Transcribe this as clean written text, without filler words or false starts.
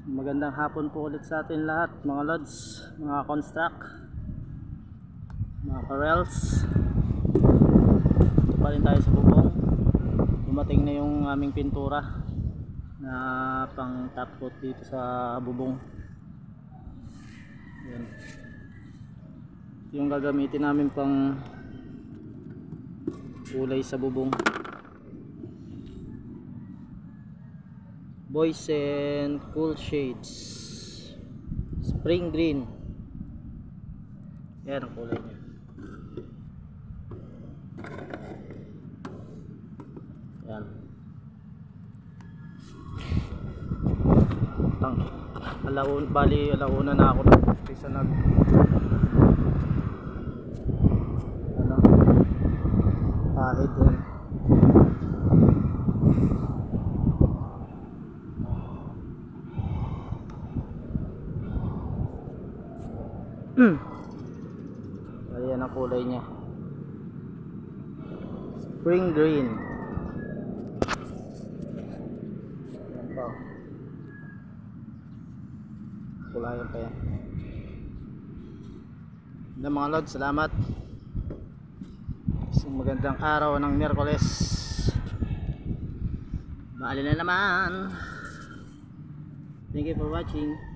Magandang hapon po ulit sa atin lahat mga lods, mga construct, mga karels. Ito pa rin tayo sa bubong. Dumating na yung aming pintura na pang top coat dito sa bubong. Yan. Yung gagamitin namin pang kulay sa bubong. Boys and Cool Shades Spring Green. Yan ang kulay niya. Yan. Alauna na ako nag-umpisa kahit yan. Ayan ang kulay niya, Spring Green. Ayan pa, kulayan pa yan. Ayan mga lods, salamat. Isang magandang araw ng Miyerkules. Bali na naman. Thank you for watching.